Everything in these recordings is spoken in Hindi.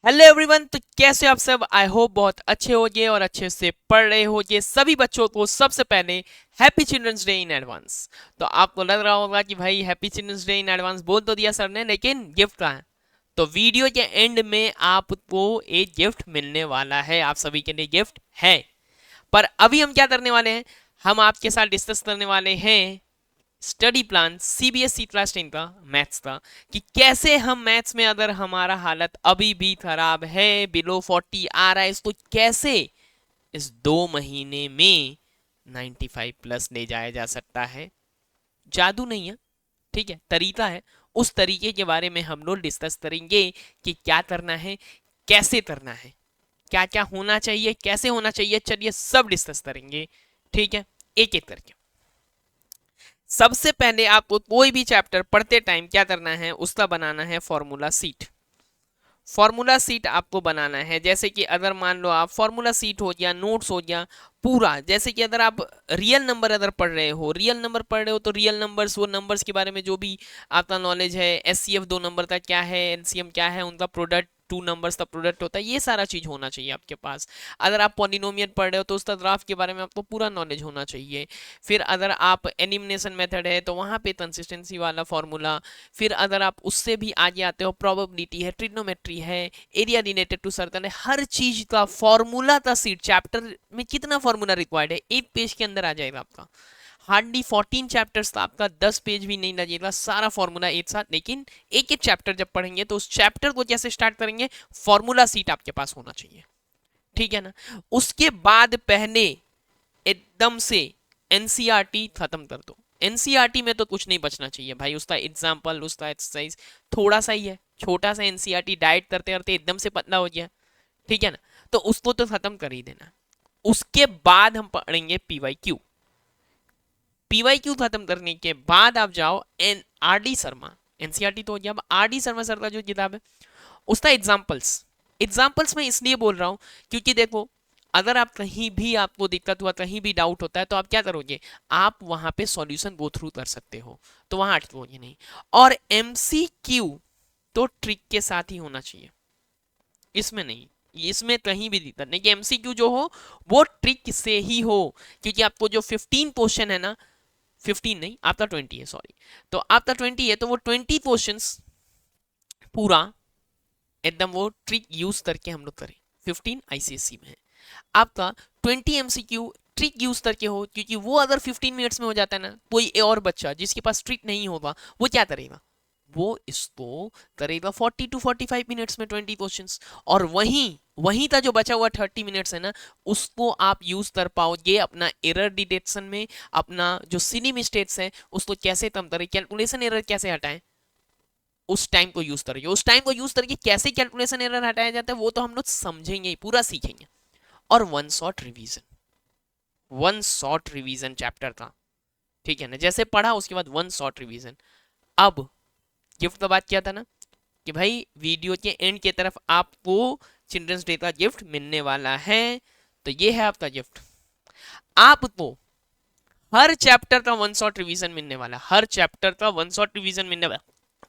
Hello everyone. तो कैसे हो आप सब? आई होप बहुत अच्छे होगे और अच्छे से पढ़ रहे होगे। सभी बच्चों को सबसे पहले happy children's day in advance. तो आपको लग रहा होगा कि भाई happy children's day in advance बोल तो दिया सर ने, लेकिन गिफ्ट कहाँ है? तो वीडियो के एंड में आपको एक गिफ्ट मिलने वाला है। आप सभी के लिए गिफ्ट है। पर अभी हम क्या करने वाले हैं? हम आपके साथ डिस्कस करने वाले हैं स्टडी प्लान सीबीएसई क्लास 10 का मैथ्स का, कि कैसे हम मैथ्स में अगर हमारा हालत अभी भी खराब है, बिलो 40 आ रहा है, इसको कैसे इस 2 महीने में 95 प्लस ले जाया जा सकता है। जादू नहीं है, ठीक है, तरीका है। उस तरीके के बारे में हम लोग डिस्कस करेंगे कि क्या करना है, कैसे करना है, क्या क्या होना चाहिए, कैसे होना चाहिए। चलिए सब डिस्कस करेंगे, ठीक है, एक एक करके। सबसे पहले आपको कोई भी चैप्टर पढ़ते टाइम क्या करना है, उसका बनाना है फॉर्मूला सीट। फॉर्मूला सीट आपको बनाना है। जैसे कि अगर मान लो आप फॉर्मूला सीट हो गया, नोट्स हो गया पूरा। जैसे कि अगर आप रियल नंबर अगर पढ़ रहे हो, तो रियल नंबर्स, वो नंबर्स के बारे में जो भी आपका नॉलेज है, एचसीएफ 2 नंबर का क्या है, एलसीएम क्या है, उनका प्रोडक्ट 2 नंबर्स का प्रोडक्ट होता है, ये सारा चीज होना चाहिए आपके पास। अगर आप पॉलिनोमियल पढ़ रहे हो तो उसका ग्राफ के बारे में आपको पूरा नॉलेज होना चाहिए। फिर अगर आप एलिमिनेशन मेथड है तो वहाँ पे कंसिस्टेंसी वाला फॉर्मूला। फिर अगर आप उससे भी आगे आते हो, प्रोबेबिलिटी है, ट्रिग्नोमेट्री है, एरिया रिलेटेड टू सर्कल है, हर चीज का फॉर्मूला का सीट। चैप्टर में कितना फॉर्मूला रिक्वायर्ड है, एक पेज के अंदर आ जाएगा आपका। हार्डली 14 चैप्टर्स था आपका, 10 पेज भी नहीं लगेगा, सारा फॉर्मूला एक साथ। लेकिन एक एक चैप्टर जब पढ़ेंगे तो उस चैप्टर को कैसे स्टार्ट करेंगे, फॉर्मूला सीट आपके पास होना चाहिए, ठीक है ना। उसके बाद पहले एकदम से एनसीईआरटी खत्म कर दो। एनसीईआरटी में तो कुछ नहीं बचना चाहिए भाई, उसका एग्जाम्पल, उसका एक्सरसाइज थोड़ा सा ही है, छोटा सा। एनसीईआरटी डाइट करते करते एकदम से पतला हो गया, ठीक है ना, तो उसको तो खत्म कर ही देना। उसके बाद हम पढ़ेंगे पीवाईक्यू। पीवाईक्यू खत्म करने के बाद आप जाओ and R D Sharma. NCERT तो हो गया, अब आर डी शर्मा सर का जो किताब है उसका एग्जाम्पल्स। एग्जाम्पल्स में इसलिए बोल रहा हूं क्योंकि देखो, अगर आप कहीं भी आपको दिक्कत हुआ, कहीं भी डाउट होता है, तो आप क्या करोगे, आप वहां पे सॉल्यूशन गो थ्रू कर सकते हो, तो वहां अटकोगे नहीं। और एमसीक्यू तो ट्रिक के साथ ही होना चाहिए, इसमें नहीं, इसमें कहीं भी दिक्कत नहीं कि एमसीक्यू जो हो वो ट्रिक से ही हो। क्योंकि आपको जो 15 क्वेश्चन है ना, 15 नहीं, आपका 20 है, सॉरी, तो आपका 20 है, तो वो 20 क्वेश्चंस पूरा एकदम वो ट्रिक यूज करके हम लोग करें। 15 आईसीएससी में है आपका, 20 एमसीक्यू ट्रिक यूज करके हो। क्योंकि वो अगर 15 मिनट्स में हो जाता है ना, कोई और बच्चा जिसके पास ट्रिक नहीं होगा वो क्या करेगा, वो इसको करेगा 40 टू 45 मिनट्स में 20 क्वेश्चंस। और वहीं वहीं का जो बचा हुआ 30 मिनट्स है ना, उसको आप यूज कर पाओगे अपना एरर डिटेक्शन में। अपना जो सिली मिस्टेक्स है उसको कैसे कम करें, कैलकुलेशन एरर कैसे हटाएं, उस टाइम को यूज करिए। उस टाइम को यूज करके कैसे कैलकुलेशन एरर हटाया जाता है वो तो हम लोग समझेंगे ही, पूरा सीखेंगे। और वन शॉट रिवीजन चैप्टर था, ठीक है ना, जैसे पढ़ा उसके बाद वन शॉट रिवीजन। अब गिफ्ट का बात किया था ना, कि भाई वीडियो के एंड की तरफ आपको चिल्ड्रंस डे का गिफ्ट मिलने वाला है। तो ये है आपका गिफ्ट। आपको हर चैप्टर का वन शॉट रिवीजन मिलने वाला, हर चैप्टर का वन शॉट रिवीजन मिलने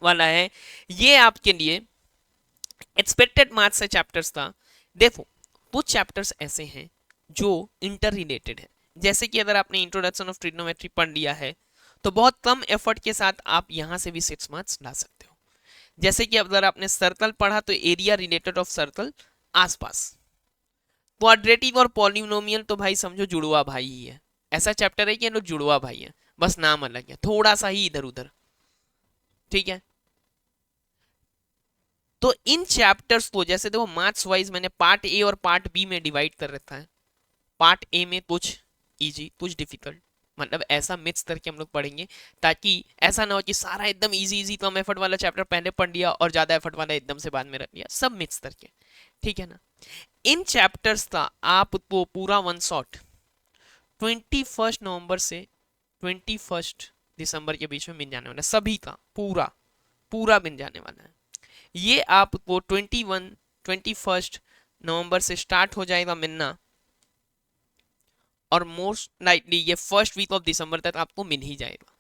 वाला है। ये आपके लिए एक्सपेक्टेड मार्क्स से चैप्टर्स का। देखो, कुछ चैप्टर्स ऐसे हैं जो इंटर रिलेटेड है। जैसे कि अगर आपने इंट्रोडक्शन ऑफ ट्रिग्नोमेट्री पढ़ लिया है तो बहुत कम एफर्ट के साथ आप यहां से भी 6 मार्क्स ला सकते हो। जैसे कि अगर आपने सर्कल पढ़ा तो एरिया रिलेटेड ऑफ सर्कल आसपास। क्वाड्रेटिक और पॉलिनोमियल तो भाई समझो जुड़वा भाई ही है। ऐसा चैप्टर है कि ये लोग जुड़वा भाई है, बस नाम अलग है, थोड़ा सा ही इधर उधर, ठीक है। तो इन चैप्टर्स को जैसे देखो मार्क्स वाइज मैंने पार्ट ए और पार्ट बी में डिवाइड कर रखा है। पार्ट ए में कुछ इजी कुछ डिफिकल्ट, मतलब ऐसा मिक्स करके हम लोग पढ़ेंगे, ताकि ऐसा ना हो कि सारा एकदम इजी इजी कम एफर्ट वाला चैप्टर पहले पढ़ लिया और ज्यादा एफर्ट वाला एकदम से बाद में रख लिया, सब मिक्स करके, ठीक है ना। इन चैप्टर्स का आपको पूरा वन शॉट 21 नवंबर से 21 दिसंबर के बीच में मिल जाने वाला है, सभी का पूरा पूरा मिल जाने वाला है। ये आपको 21 नवंबर से स्टार्ट हो जाएगा मिलना, और मोस्ट लाइकली ये फर्स्ट वीक ऑफ दिसंबर तक आपको मिल ही जाएगा।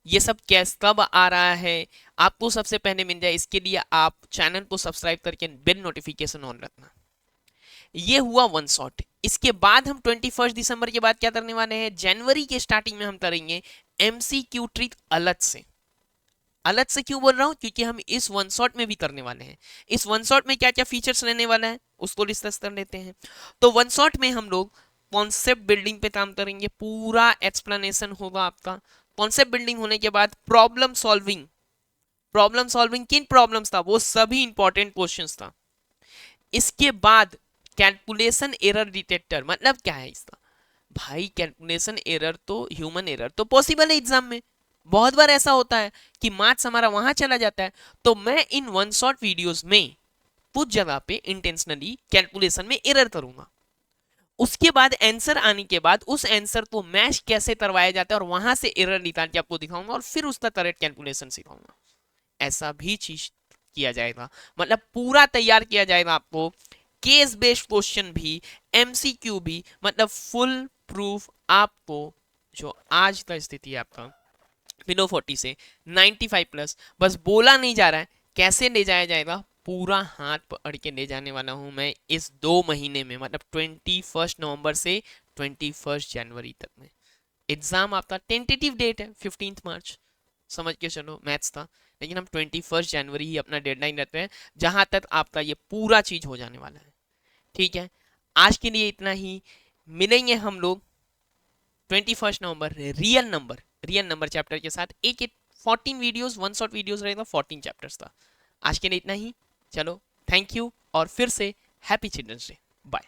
ये सब कैस कब आ रहा है आपको सबसे पहले मिल जाए, इसके लिए आप चैनल को सब्सक्राइब करके बेल नोटिफिकेशन ऑन रखना। ये हुआ वन शॉट। इसके बाद हम 21 दिसंबर के बाद क्या करने वाले हैं, जनवरी के स्टार्टिंग में हम करेंगे एमसीक्यू ट्रिक अलग से। अलग से क्यों बोल रहा हूं, क्योंकि हम इस वन शॉट में भी करने वाले हैं। इस वन शॉट में क्या क्या फीचर्स रहने वाला है उसको डिस्कस कर लेते हैं। तो वन शॉट में हम लोग कॉन्सेप्ट बिल्डिंग पे काम करेंगे, पूरा एक्सप्लेनेशन होगा आपका। कॉन्सेप्ट बिल्डिंग होने के बाद प्रॉब्लम सॉल्विंग, प्रॉब्लम सॉल्विंग किन प्रॉब्लम्स था, वो सभी इंपॉर्टेंट क्वेश्चंस था। इसके बाद कैलकुलेशन एरर डिटेक्टर, मतलब क्या है इसका भाई, कैलकुलेशन एरर तो, ह्यूमन एरर तो पॉसिबल है एग्जाम में, बहुत बार ऐसा होता है कि मार्क्स हमारा वहां चला जाता है। तो मैं इन वन शॉट वीडियोस में कुछ जगह पे इंटेंशनली कैलकुलेशन में एरर करूंगा। उसके बाद आंसर आने के बाद उस आंसर को मैच कैसे करवाया जाता है और वहां से एरर निकाल के आपको दिखाऊंगा और फिर उसका करेक्ट कैलकुलेशन सिखाऊंगा। ऐसा भी चीज किया जाएगा, मतलब पूरा तैयार किया जाएगा आपको, केस बेस्ड क्वेश्चन भी, एमसीक्यू भी, मतलब फुल प्रूफ आपको। जो आज का स्थिति है आपका बिलो 40 से 95 प्लस, बस बोला नहीं जा रहा है, कैसे ले जाया जाएगा पूरा हाथ पकड़ के ले जाने वाला हूं मैं इस 2 महीने में, मतलब 21 नवंबर से 21 जनवरी तक में। एग्जाम आपका टेंटेटिव डेट है 15 मार्च, समझ के चलो मैथ्स था, लेकिन हम 21 जनवरी ही अपना डेडलाइन रखते हैं, जहां तक आपका ये पूरा चीज हो जाने वाला है। ठीक है, आज के लिए इतना ही। मिलेंगे हम लोग 21 नवंबर रियल नंबर चैप्टर के साथ। एक 14 वीडियोस, वन शॉट वीडियोस रहेगा, 14 चैप्टर्स था। आज के लिए इतना ही, चलो थैंक यू और फिर से हैप्पी चिल्ड्रंस डे, बाय।